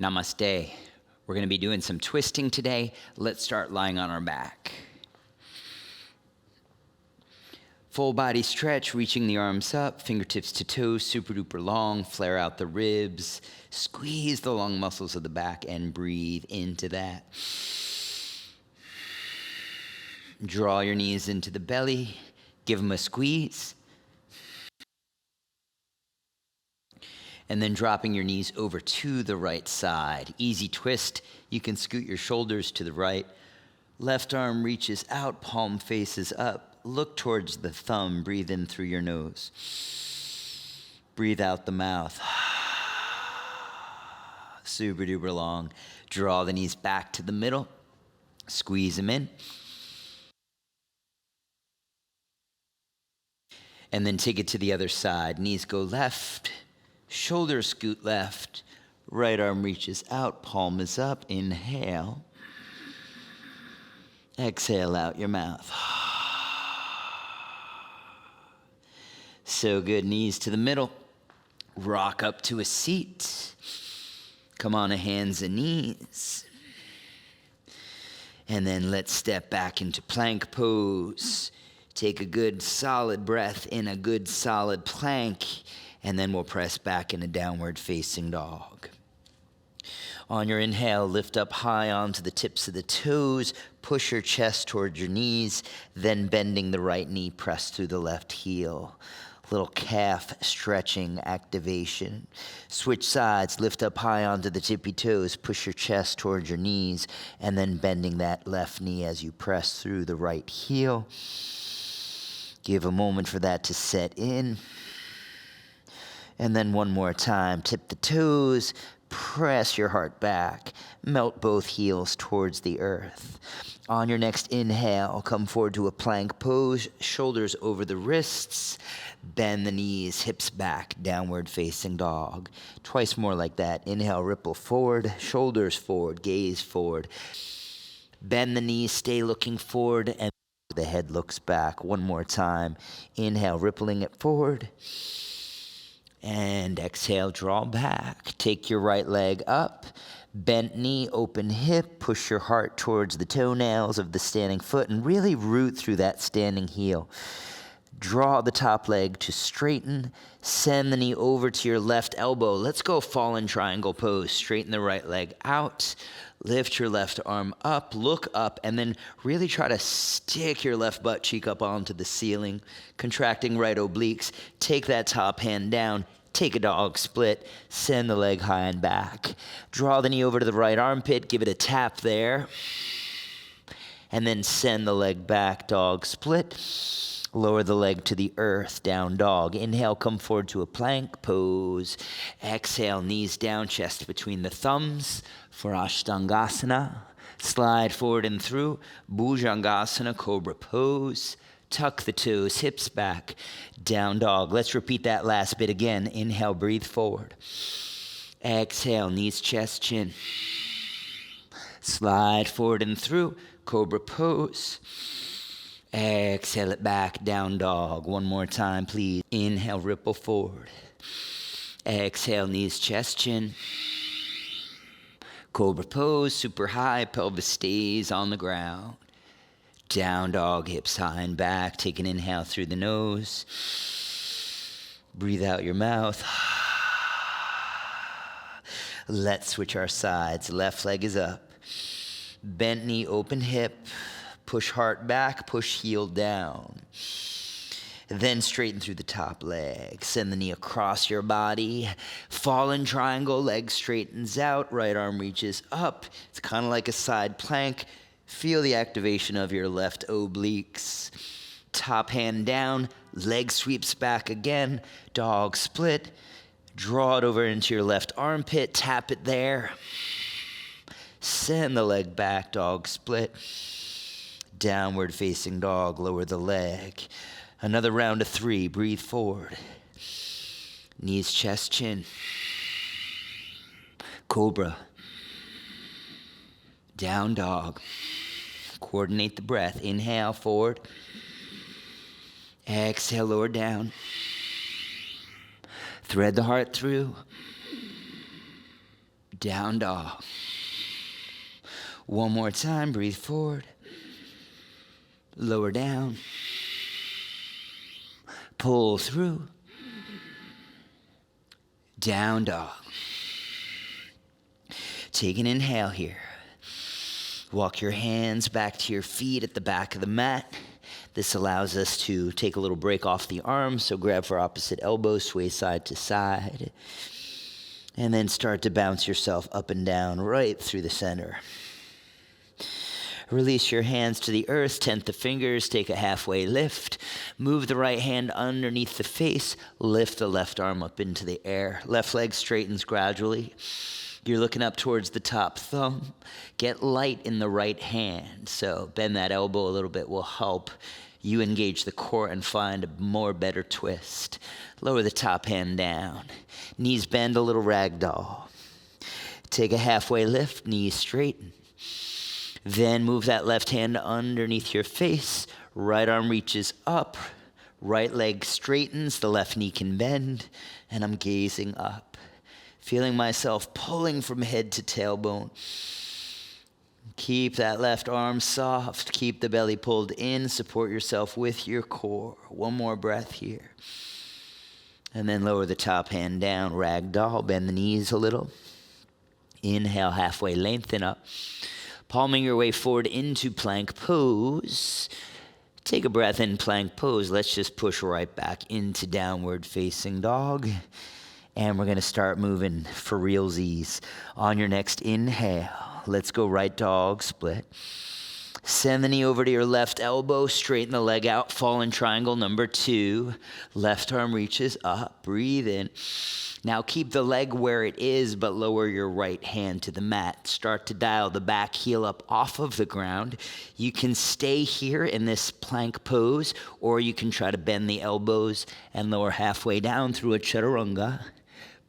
Namaste. We're going to be doing some twisting today. Let's start lying on our back. Full body stretch, reaching the arms up, fingertips to toes, super duper long. Flare out the ribs. Squeeze the long muscles of the back and breathe into that. Draw your knees into the belly. Give them a squeeze. And then dropping your knees over to the right side. Easy twist. You can scoot your shoulders to the right. Left arm reaches out, palm faces up. Look towards the thumb. Breathe in through your nose. Breathe out the mouth. Super duper long. Draw the knees back to the middle. Squeeze them in. And then take it to the other side. Knees go left. Shoulders scoot left. Right arm reaches out. Palm is up. Inhale. Exhale out your mouth. So good. Knees to the middle. Rock up to a seat. Come on to hands and knees. And then let's step back into plank pose. Take a good solid breath in a good solid plank. And then we'll press back in a downward facing dog. On your inhale, lift up high onto the tips of the toes. Push your chest towards your knees. Then bending the right knee, press through the left heel. Little calf stretching activation. Switch sides, lift up high onto the tippy toes, push your chest towards your knees, and then bending that left knee as you press through the right heel. Give a moment for that to set in. And then one more time, tip the toes, press your heart back, melt both heels towards the earth. On your next inhale, come forward to a plank pose, shoulders over the wrists, bend the knees, hips back, downward facing dog. Twice more like that. Inhale, ripple forward, shoulders forward, gaze forward. Bend the knees, stay looking forward, and the head looks back. One more time. Inhale, rippling it forward. And exhale, draw back. Take your right leg up. Bent knee, open hip. Push your heart towards the toenails of the standing foot and really root through that standing heel. Draw the top leg to straighten. Send the knee over to your left elbow. Let's go fallen triangle pose. Straighten the right leg out. Lift your left arm up, look up, and then really try to stick your left butt cheek up onto the ceiling, contracting right obliques. Take that top hand down, take a dog split, send the leg high and back. Draw the knee over to the right armpit, give it a tap there, and then send the leg back, dog split. Lower the leg to the earth, down dog. Inhale, come forward to a plank pose. Exhale, knees down, chest between the thumbs for Ashtangasana. Slide forward and through. Bhujangasana, cobra pose. Tuck the toes, hips back, down dog. Let's repeat that last bit again. Inhale, breathe forward. Exhale, knees, chest, chin. Slide forward and through. Cobra pose. Exhale it back, down dog. One more time, please. Inhale, ripple forward. Exhale, knees, chest, chin. Cobra pose, super high, pelvis stays on the ground. Down dog, hips high and back. Take an inhale through the nose. Breathe out your mouth. Let's switch our sides. Left leg is up. Bent knee, open hip. Push heart back, push heel down. Then straighten through the top leg. Send the knee across your body. Fallen triangle, leg straightens out. Right arm reaches up. It's kind of like a side plank. Feel the activation of your left obliques. Top hand down, leg sweeps back again. Dog split. Draw it over into your left armpit. Tap it there. Send the leg back, dog split. Downward facing dog, lower the leg. Another round of 3, breathe forward. Knees, chest, chin. Cobra. Down dog. Coordinate the breath. Inhale, forward. Exhale, lower down. Thread the heart through. Down dog. One more time, breathe forward. Lower down. Pull through. Down dog. Take an inhale here. Walk your hands back to your feet at the back of the mat. This allows us to take a little break off the arms, so grab for opposite elbow, sway side to side. And then start to bounce yourself up and down right through the center. Release your hands to the earth, tent the fingers, take a halfway lift. Move the right hand underneath the face, lift the left arm up into the air. Left leg straightens gradually. You're looking up towards the top thumb. Get light in the right hand, so bend that elbow a little bit will help you engage the core and find a more better twist. Lower the top hand down. Knees bend a little ragdoll. Take a halfway lift, knees straighten. Then move that left hand underneath your face. Right arm reaches up. Right leg straightens. The left knee can bend. And I'm gazing up. Feeling myself pulling from head to tailbone. Keep that left arm soft. Keep the belly pulled in. Support yourself with your core. One more breath here. And then lower the top hand down. Ragdoll. Bend the knees a little. Inhale, halfway lengthen up. Palming your way forward into plank pose. Take a breath in plank pose. Let's just push right back into downward facing dog. And we're going to start moving for realsies. On your next inhale, let's go right dog split. Send the knee over to your left elbow, straighten the leg out, fall in triangle number 2. Left arm reaches up, breathe in. Now keep the leg where it is, but lower your right hand to the mat. Start to dial the back heel up off of the ground. You can stay here in this plank pose, or you can try to bend the elbows and lower halfway down through a chaturanga.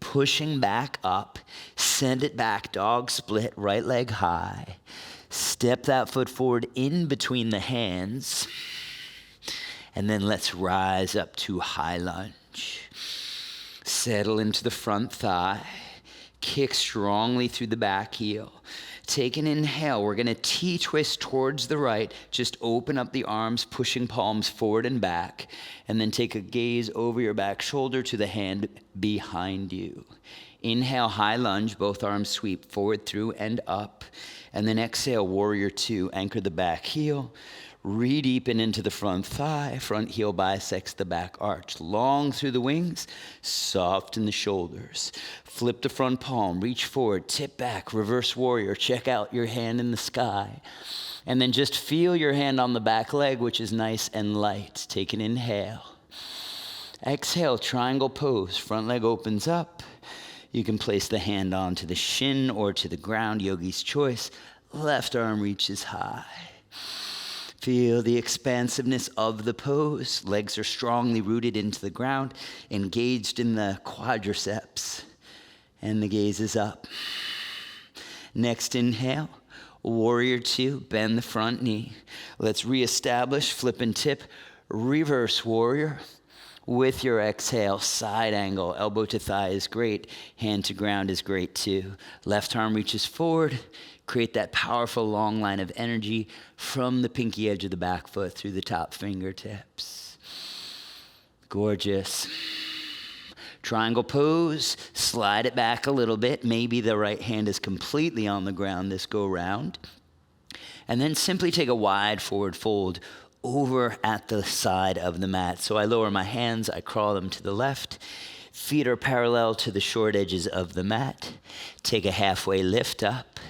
Pushing back up, send it back, dog split, right leg high. Step that foot forward in between the hands. And then let's rise up to high lunge. Settle into the front thigh. Kick strongly through the back heel. Take an inhale. We're going to T-twist towards the right. Just open up the arms, pushing palms forward and back. And then take a gaze over your back shoulder to the hand behind you. Inhale, high lunge. Both arms sweep forward, through, and up. And then exhale, warrior 2. Anchor the back heel. Re-deepen into the front thigh. Front heel bisects the back arch. Long through the wings. Soften the shoulders. Flip the front palm. Reach forward. Tip back. Reverse warrior. Check out your hand in the sky. And then just feel your hand on the back leg, which is nice and light. Take an inhale. Exhale, triangle pose. Front leg opens up. You can place the hand onto the shin or to the ground, yogi's choice. Left arm reaches high. Feel the expansiveness of the pose. Legs are strongly rooted into the ground, engaged in the quadriceps. And the gaze is up. Next inhale, warrior 2, bend the front knee. Let's reestablish, flip and tip, reverse warrior. With your exhale, side angle, elbow to thigh is great. Hand to ground is great too. Left arm reaches forward. Create that powerful long line of energy from the pinky edge of the back foot through the top fingertips. Gorgeous. Triangle pose, slide it back a little bit. Maybe the right hand is completely on the ground this go round. And then simply take a wide forward fold over at the side of the mat. So I lower my hands, I crawl them to the left. Feet are parallel to the short edges of the mat. Take a halfway lift up.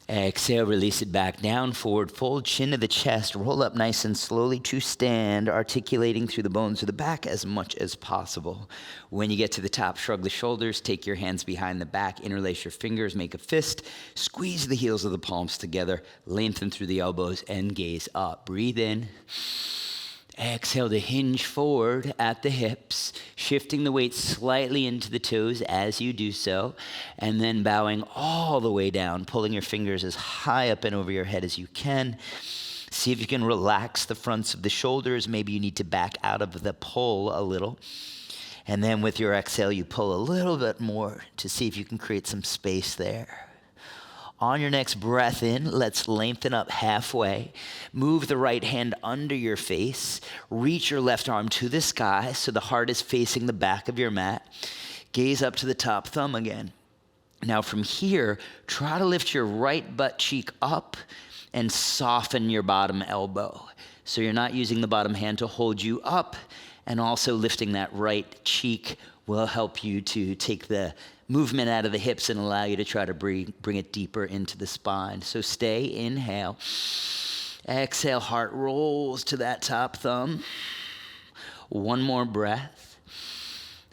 Exhale, release it back down, forward fold, chin to the chest, roll up nice and slowly to stand, articulating through the bones of the back as much as possible. When you get to the top, shrug the shoulders, take your hands behind the back, interlace your fingers, make a fist, squeeze the heels of the palms together, lengthen through the elbows, and gaze up. Breathe in. Exhale to hinge forward at the hips, shifting the weight slightly into the toes as you do so, and then bowing all the way down, pulling your fingers as high up and over your head as you can. See if you can relax the fronts of the shoulders. Maybe you need to back out of the pull a little. And then with your exhale, you pull a little bit more to see if you can create some space there. On your next breath in, let's lengthen up halfway. Move the right hand under your face. Reach your left arm to the sky so the heart is facing the back of your mat. Gaze up to the top thumb again. Now from here, try to lift your right butt cheek up and soften your bottom elbow. So you're not using the bottom hand to hold you up, and also lifting that right cheek will help you to take the movement out of the hips and allow you to try to bring it deeper into the spine. So stay, inhale. Exhale, heart rolls to that top thumb. One more breath.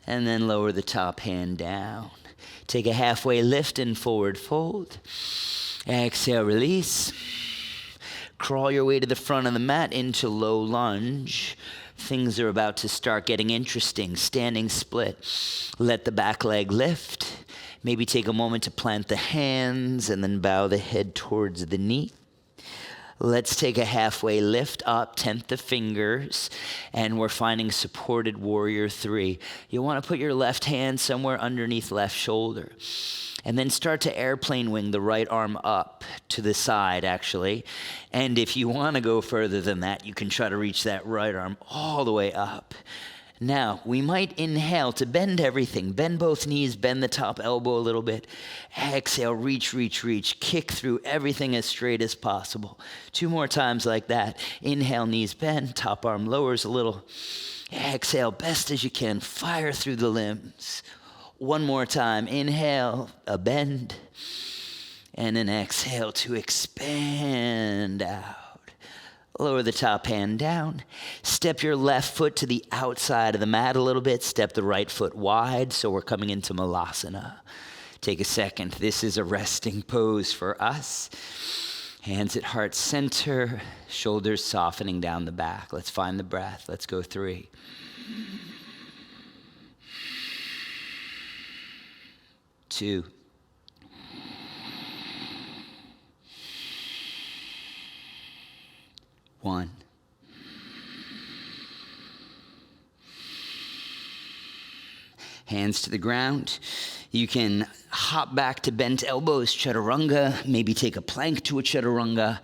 And then lower the top hand down. Take a halfway lift and forward fold. Exhale, release. Crawl your way to the front of the mat into low lunge. Things are about to start getting interesting. Standing split. Let the back leg lift. Maybe take a moment to plant the hands and then bow the head towards the knee. Let's take a halfway lift up, tent the fingers, and we're finding supported warrior 3. You want to put your left hand somewhere underneath left shoulder. And then start to airplane wing the right arm up to the side, actually. And if you want to go further than that, you can try to reach that right arm all the way up. Now, we might inhale to bend everything. Bend both knees, bend the top elbow a little bit. Exhale, reach, reach, reach. Kick through everything as straight as possible. 2 more times like that. Inhale, knees bend, top arm lowers a little. Exhale, best as you can. Fire through the limbs. 1 more time. Inhale, a bend. And an exhale to expand out. Lower the top hand down. Step your left foot to the outside of the mat a little bit. Step the right foot wide, so we're coming into Malasana. Take a second. This is a resting pose for us. Hands at heart center, shoulders softening down the back. Let's find the breath. Let's go 3. 2. 1. Hands to the ground. You can hop back to bent elbows, chaturanga. Maybe take a plank to a chaturanga.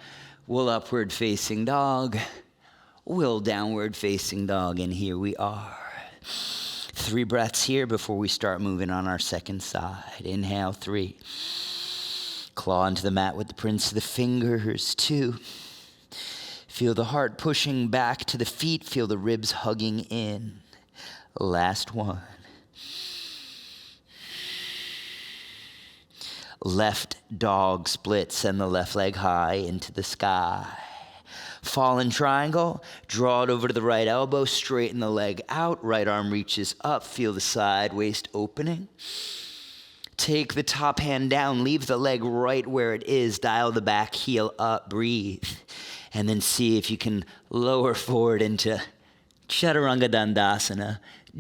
We'll upward facing dog. We'll downward facing dog. And here we are. 3 breaths here before we start moving on our second side. Inhale, 3. Claw into the mat with the prints of the fingers. 2. Feel the heart pushing back to the feet. Feel the ribs hugging in. Last 1. Left dog split. Send the left leg high into the sky. Fallen triangle. Draw it over to the right elbow. Straighten the leg out. Right arm reaches up. Feel the side waist opening. Take the top hand down. Leave the leg right where it is. Dial the back heel up. Breathe. And then see if you can lower forward into Chaturanga Dandasana.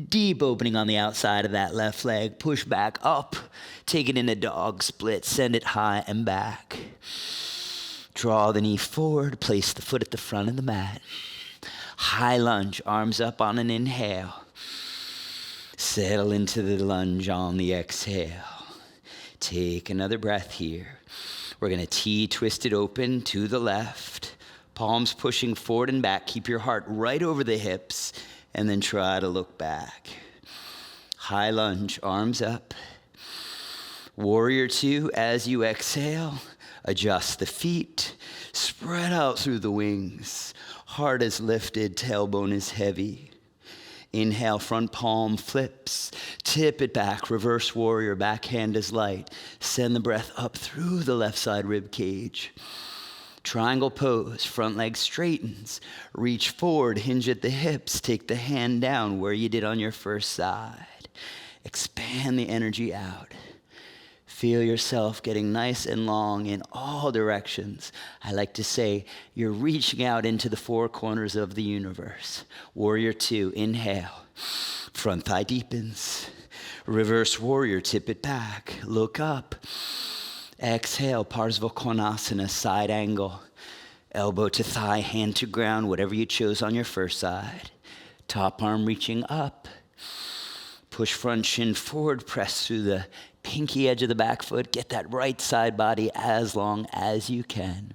Deep opening on the outside of that left leg. Push back up. Take it into dog split. Send it high and back. Draw the knee forward. Place the foot at the front of the mat. High lunge. Arms up on an inhale. Settle into the lunge on the exhale. Take another breath here. We're going to T-twist it open to the left. Palms pushing forward and back. Keep your heart right over the hips. And then try to look back. High lunge, arms up. Warrior 2, as you exhale, adjust the feet. Spread out through the wings. Heart is lifted, tailbone is heavy. Inhale, front palm flips. Tip it back, reverse warrior, back hand is light. Send the breath up through the left side rib cage. Triangle pose, front leg straightens. Reach forward, hinge at the hips. Take the hand down where you did on your first side. Expand the energy out. Feel yourself getting nice and long in all directions. I like to say you're reaching out into the 4 corners of the universe. Warrior 2, inhale. Front thigh deepens. Reverse warrior, tip it back. Look up. Exhale, Parsvakonasana, side angle. Elbow to thigh, hand to ground, whatever you chose on your first side. Top arm reaching up. Push front shin forward, press through the pinky edge of the back foot. Get that right side body as long as you can.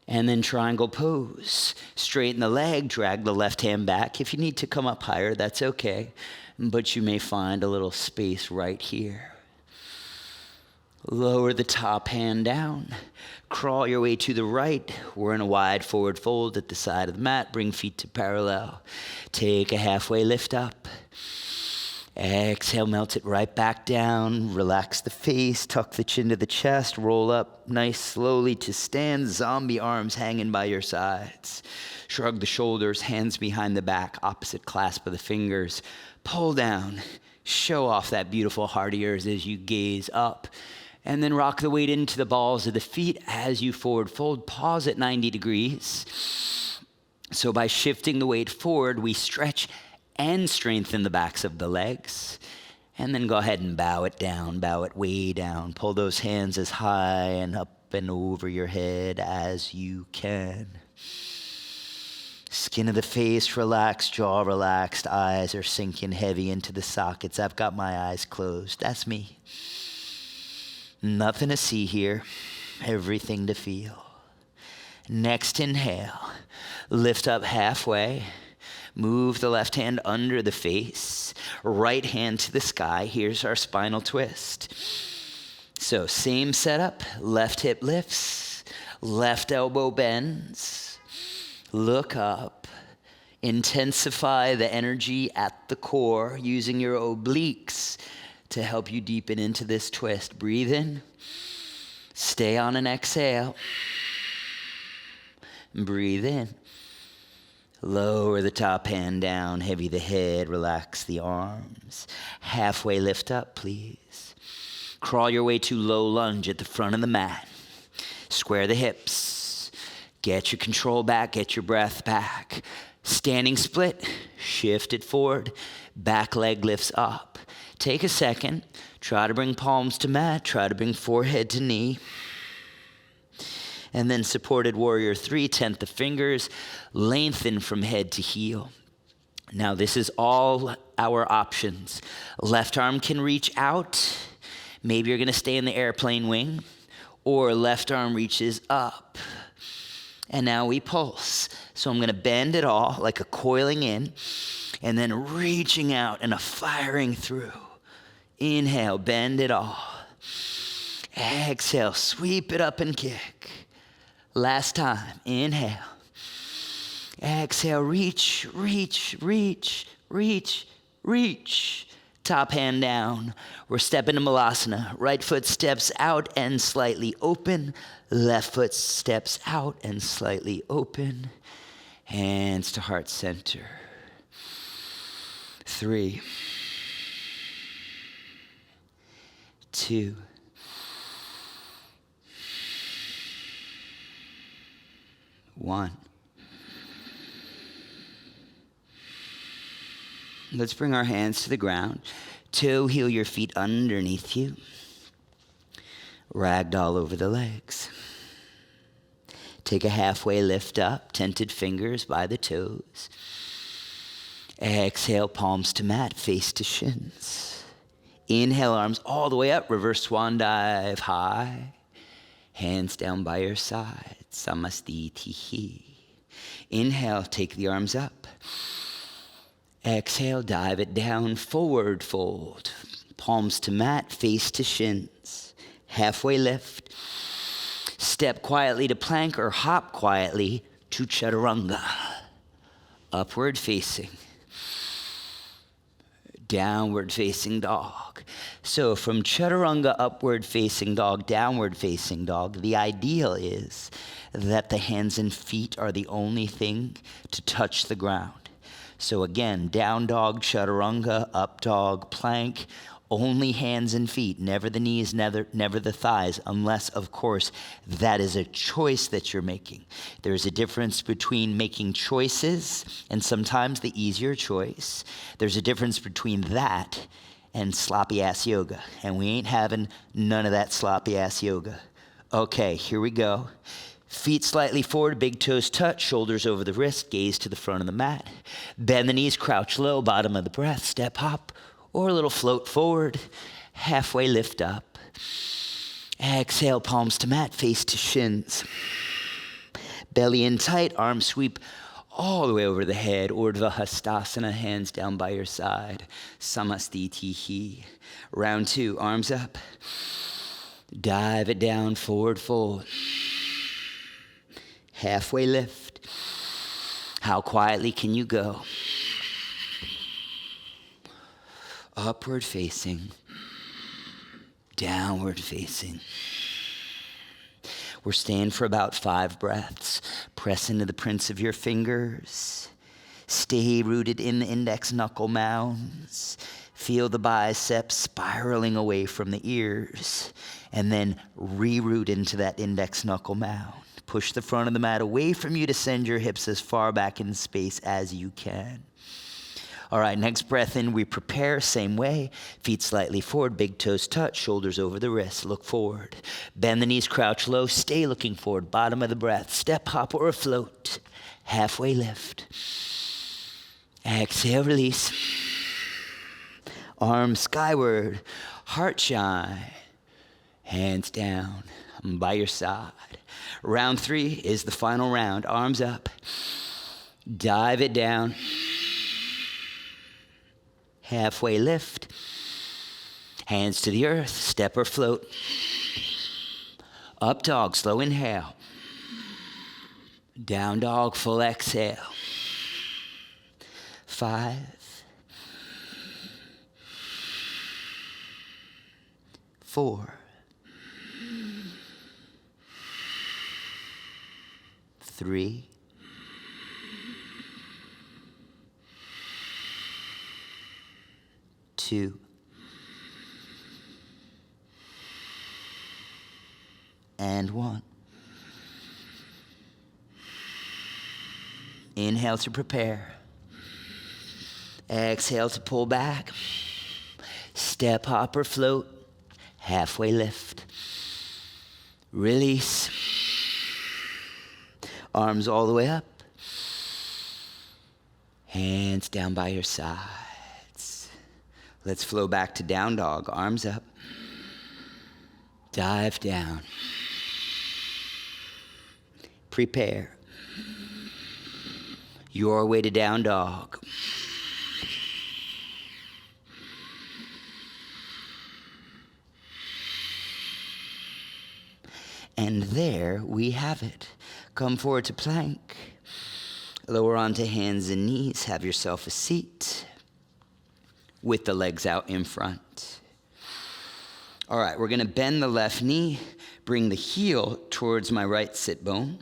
And then triangle pose. Straighten the leg, drag the left hand back. If you need to come up higher, that's okay. But you may find a little space right here. Lower the top hand down. Crawl your way to the right. We're in a wide forward fold at the side of the mat. Bring feet to parallel. Take a halfway lift up. Exhale, melt it right back down. Relax the face, tuck the chin to the chest, roll up nice slowly to stand. Zombie arms hanging by your sides. Shrug the shoulders, hands behind the back, opposite clasp of the fingers. Pull down, show off that beautiful heart of yours as you gaze up. And then rock the weight into the balls of the feet as you forward fold. Pause at 90 degrees. So by shifting the weight forward, we stretch and strengthen the backs of the legs. And then go ahead and bow it down, bow it way down. Pull those hands as high and up and over your head as you can. Skin of the face relaxed, jaw relaxed, eyes are sinking heavy into the sockets. I've got my eyes closed. That's me. Nothing to see here, everything to feel. Next inhale, lift up halfway. Move the left hand under the face, right hand to the sky. Here's our spinal twist. So same setup, left hip lifts, left elbow bends, look up, intensify the energy at the core using your obliques to help you deepen into this twist. Breathe in, stay on an exhale, breathe in. Lower the top hand down, heavy the head, relax the arms. Halfway lift up, please. Crawl your way to low lunge at the front of the mat. Square the hips. Get your control back, get your breath back. Standing split, shift it forward. Back leg lifts up. Take a second. Try to bring palms to mat. Try to bring forehead to knee. And then supported warrior 3, tent the fingers, lengthen from head to heel. Now this is all our options. Left arm can reach out. Maybe you're gonna stay in the airplane wing, or left arm reaches up. And now we pulse. So I'm gonna bend it all like a coiling in, and then reaching out and a firing through. Inhale, bend it all. Exhale, sweep it up and kick. Last time, inhale. Exhale, reach, reach, reach, reach, reach. Top hand down. We're stepping to Malasana. Right foot steps out and slightly open. Left foot steps out and slightly open. Hands to heart center. 3, 2, 1. Let's bring our hands to the ground. Toe heel your feet underneath you. Ragdoll over the legs. Take a halfway lift up, tented fingers by the toes. Exhale, palms to mat, face to shins. Inhale, arms all the way up, reverse swan dive high. Hands down by your side. Samastitihi. Inhale, take the arms up. Exhale, dive it down, forward fold. Palms to mat, face to shins. Halfway lift. Step quietly to plank or hop quietly to chaturanga. Upward facing. Downward facing dog. So from chaturanga, upward facing dog, downward facing dog, the ideal is that the hands and feet are the only thing to touch the ground. So again, down dog, chaturanga, up dog, plank, only hands and feet, never the knees, never the thighs, unless, of course, that is a choice that you're making. There's a difference between making choices and sometimes the easier choice. There's a difference between that and sloppy-ass yoga, and we ain't having none of that sloppy-ass yoga. Okay, here we go. Feet slightly forward, big toes touch, shoulders over the wrist, gaze to the front of the mat. Bend the knees, crouch low, bottom of the breath, step hop. or a little float forward, halfway lift up. Exhale, palms to mat, face to shins. Belly in tight, arms sweep all the way over the head. Urdhva Hastasana, hands down by your side. Samastitihi. Round 2, arms up. Dive it down, forward fold. Halfway lift. How quietly can you go? Upward facing. Downward facing. We're staying for about 5 breaths. Press into the prints of your fingers. Stay rooted in the index knuckle mounds. Feel the biceps spiraling away from the ears. And then re-root into that index knuckle mound. Push the front of the mat away from you to send your hips as far back in space as you can. All right, next breath in, we prepare, same way. Feet slightly forward, big toes touch, shoulders over the wrists, look forward. Bend the knees, crouch low, stay looking forward, bottom of the breath. Step, hop, or float. Halfway lift. Exhale, release. Arms skyward, heart shine. Hands down, by your side. Round 3 is the final round. Arms up. Dive it down. Halfway lift. Hands to the earth. Step or float. Up dog. Slow inhale. Down dog. Full exhale. 5. 4. 3. 2. And 1. Inhale to prepare. Exhale to pull back. Step, hop, or float. Halfway lift. Release. Arms all the way up. Hands down by your sides. Let's flow back to down dog. Arms up. Dive down. Prepare. Your way to down dog. And there we have it. Come forward to plank. Lower onto hands and knees. Have yourself a seat with the legs out in front. All right, we're going to bend the left knee, bring the heel towards my right sit bone.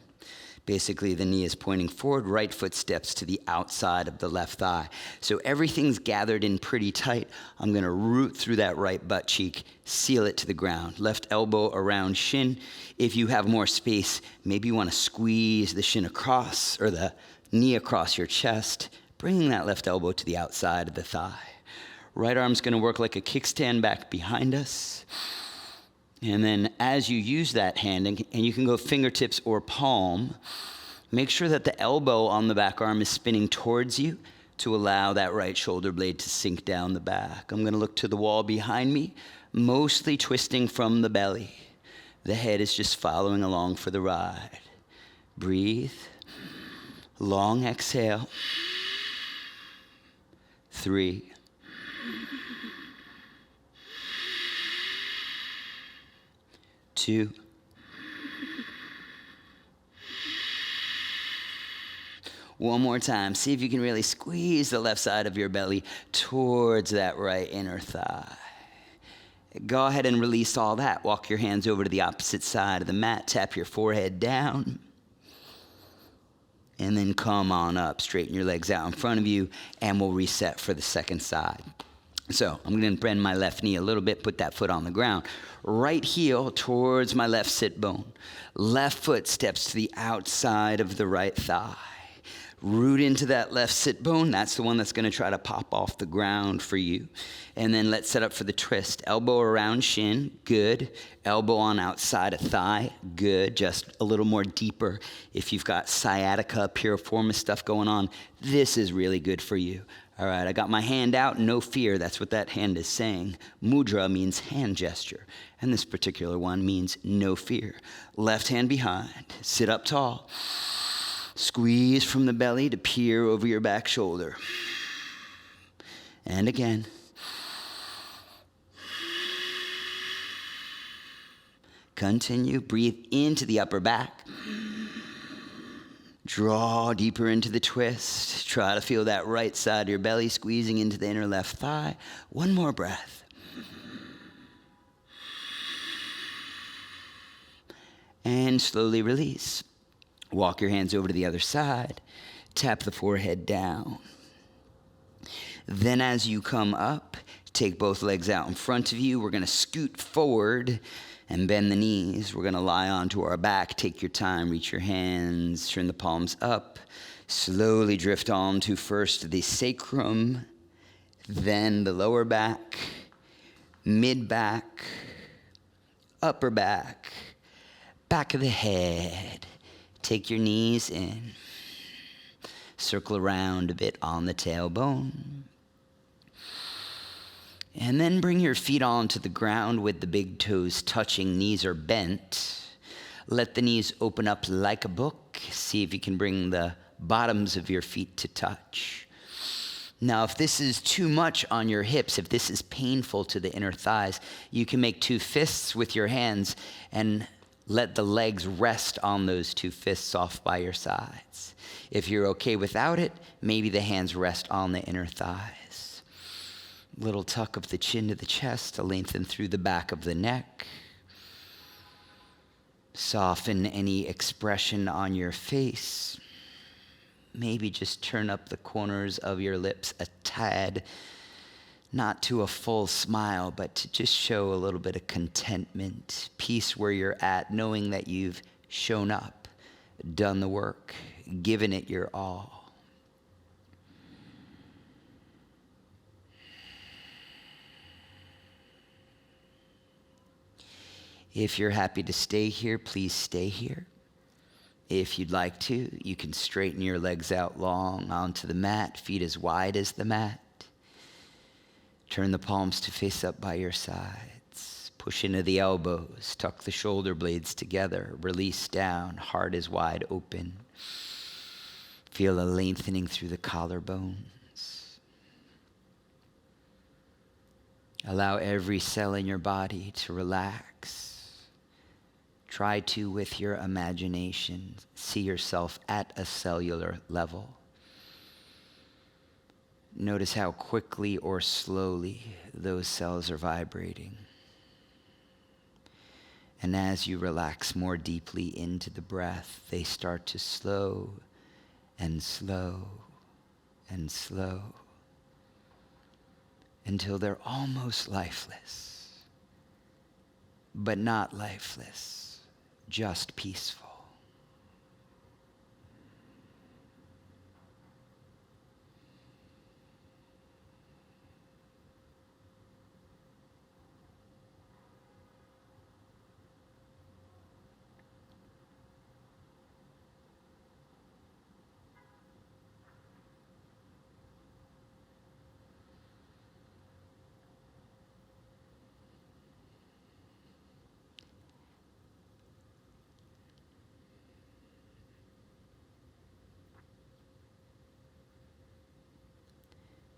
Basically, the knee is pointing forward, right foot steps to the outside of the left thigh. So everything's gathered in pretty tight. I'm going to root through that right butt cheek, seal it to the ground. Left elbow around shin. If you have more space, maybe you want to squeeze the shin across or the knee across your chest, bringing that left elbow to the outside of the thigh. Right arm's going to work like a kickstand back behind us. And then as you use that hand, and you can go fingertips or palm, make sure that the elbow on the back arm is spinning towards you to allow that right shoulder blade to sink down the back. I'm going to look to the wall behind me, mostly twisting from the belly. The head is just following along for the ride. Breathe. Long exhale. 3. 2. 1 more time. See if you can really squeeze the left side of your belly towards that right inner thigh. Go ahead and release all that. Walk your hands over to the opposite side of the mat. Tap your forehead down. And then come on up. Straighten your legs out in front of you. And we'll reset for the second side. So I'm going to bend my left knee a little bit, put that foot on the ground. Right heel towards my left sit bone. Left foot steps to the outside of the right thigh. Root into that left sit bone. That's the one that's going to try to pop off the ground for you. And then let's set up for the twist. Elbow around shin, good. Elbow on outside of thigh, good. Just a little more deeper. If you've got sciatica, piriformis stuff going on, this is really good for you. All right, I got my hand out, no fear. That's what that hand is saying. Mudra means hand gesture, and this particular one means no fear. Left hand behind, sit up tall. Squeeze from the belly to peer over your back shoulder. And again. Continue, breathe into the upper back. Draw deeper into the twist. Try to feel that right side of your belly squeezing into the inner left thigh. One more breath. And slowly release. Walk your hands over to the other side. Tap the forehead down. Then as you come up, take both legs out in front of you. We're going to scoot forward and bend the knees. We're going to lie onto our back. Take your time. Reach your hands. Turn the palms up. Slowly drift on to first the sacrum, then the lower back, mid back, upper back, back of the head. Take your knees in. Circle around a bit on the tailbone. And then bring your feet onto the ground with the big toes touching. Knees are bent. Let the knees open up like a book. See if you can bring the bottoms of your feet to touch. Now, if this is too much on your hips, if this is painful to the inner thighs, you can make two fists with your hands and let the legs rest on those two fists off by your sides. If you're okay without it, maybe the hands rest on the inner thighs. Little tuck of the chin to the chest to lengthen through the back of the neck. Soften any expression on your face. Maybe just turn up the corners of your lips a tad, not to a full smile, but to just show a little bit of contentment, peace where you're at, knowing that you've shown up, done the work, given it your all. If you're happy to stay here, please stay here. If you'd like to, you can straighten your legs out long onto the mat, feet as wide as the mat. Turn the palms to face up by your sides. Push into the elbows, tuck the shoulder blades together, release down, heart is wide open. Feel a lengthening through the collarbones. Allow every cell in your body to relax. Try to, with your imagination, see yourself at a cellular level. Notice how quickly or slowly those cells are vibrating. And as you relax more deeply into the breath, they start to slow and slow and slow until they're almost lifeless, but not lifeless. Just peaceful.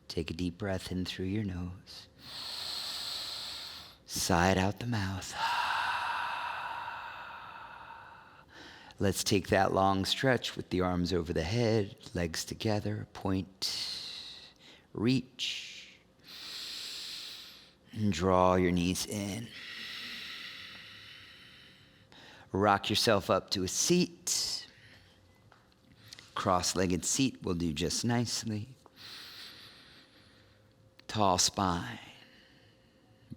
Take a deep breath in through your nose. Sigh it out the mouth. Let's take that long stretch with the arms over the head, legs together, point, reach, and draw your knees in. Rock yourself up to a seat. Cross-legged seat will do just nicely. Tall spine.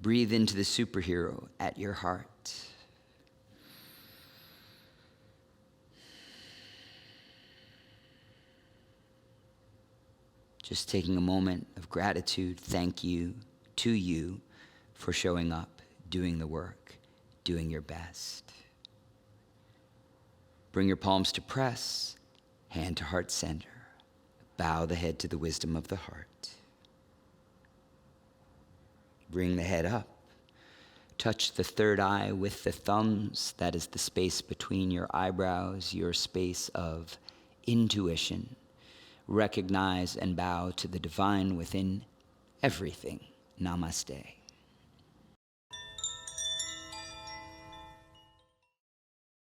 Breathe into the superhero at your heart. Just taking a moment of gratitude, thank you to you for showing up, doing the work, doing your best. Bring your palms to press, hand to heart center. Bow the head to the wisdom of the heart. Bring the head up. Touch the third eye with the thumbs. That is the space between your eyebrows, your space of intuition. Recognize and bow to the divine within everything. Namaste.